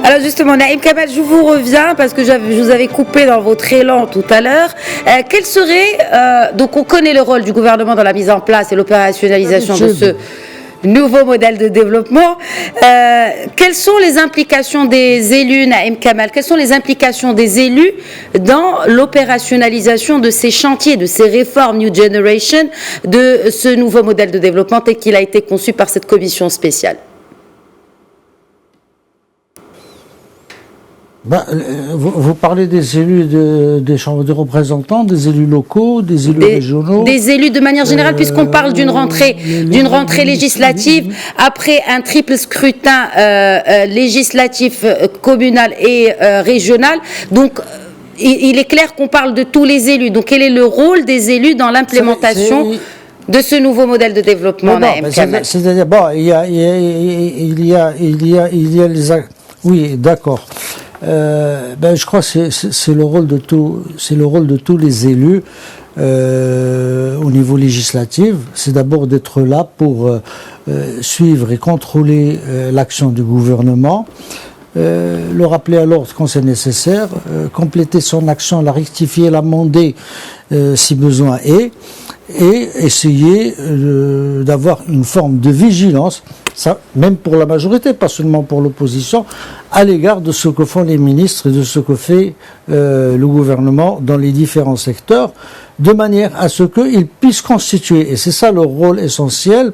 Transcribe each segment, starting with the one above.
Alors justement, Naïm Kamal, je vous reviens parce que je vous avais coupé dans votre élan tout à l'heure. Quel serait, donc on connaît le rôle du gouvernement dans la mise en place et l'opérationnalisation de ce nouveau modèle de développement. Quelles sont les implications des élus, Naïm Kamal? Quelles sont les implications des élus dans l'opérationnalisation de ces chantiers, de ces réformes New Generation, de ce nouveau modèle de développement tel qu'il a été conçu par cette commission spéciale? Vous parlez des élus des chambres de représentants, des élus locaux, des élus régionaux. Des élus de manière générale, puisqu'on parle d'une rentrée législative, après un triple scrutin législatif, communal et régional. Donc, il est clair qu'on parle de tous les élus. Donc, quel est le rôle des élus dans l'implémentation de ce nouveau modèle de développement? C'est-à-dire, bon, il y a les... Oui, d'accord. Je crois que c'est le rôle de tous les élus au niveau législatif. C'est d'abord d'être là pour suivre et contrôler l'action du gouvernement, le rappeler à l'ordre quand c'est nécessaire, compléter son action, la rectifier, l'amender si besoin est, et essayer d'avoir une forme de vigilance, ça, même pour la majorité, pas seulement pour l'opposition, à l'égard de ce que font les ministres et de ce que fait le gouvernement dans les différents secteurs, de manière à ce qu'ils puissent constituer, et c'est ça le rôle essentiel,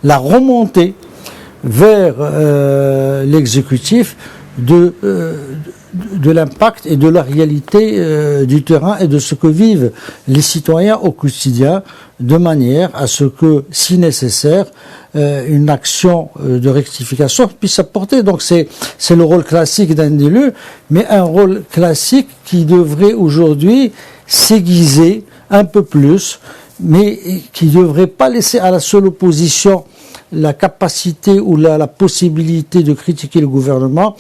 la remontée vers l'exécutif de l'impact et de la réalité du terrain et de ce que vivent les citoyens au quotidien, de manière à ce que, si nécessaire, une action de rectification puisse apporter. Donc c'est le rôle classique d'un élu, mais un rôle classique qui devrait aujourd'hui s'aiguiser un peu plus, mais qui ne devrait pas laisser à la seule opposition la capacité ou la possibilité de critiquer le gouvernement,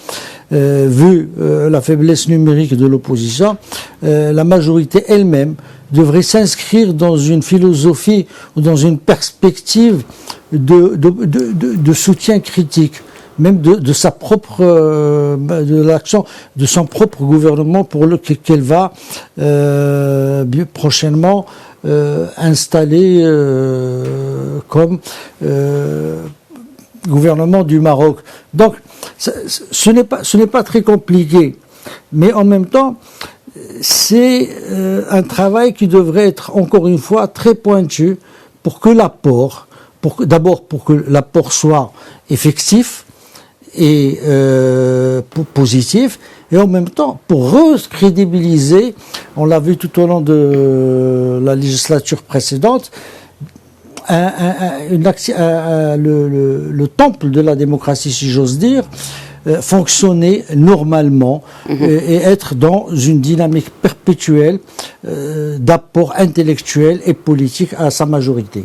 vu la faiblesse numérique de l'opposition. La majorité elle-même devrait s'inscrire dans une philosophie ou dans une perspective de soutien critique, même de sa propre, de l'action de son propre gouvernement qu'elle va prochainement installé comme gouvernement du Maroc. Donc, ce n'est pas très compliqué, mais en même temps, c'est un travail qui devrait être, encore une fois, très pointu pour que l'apport, d'abord pour que l'apport soit effectif et positif, et en même temps pour recrédibiliser, on l'a vu tout au long de la législature précédente, le temple de la démocratie, si j'ose dire, fonctionner normalement et être dans une dynamique perpétuelle d'apport intellectuel et politique à sa majorité.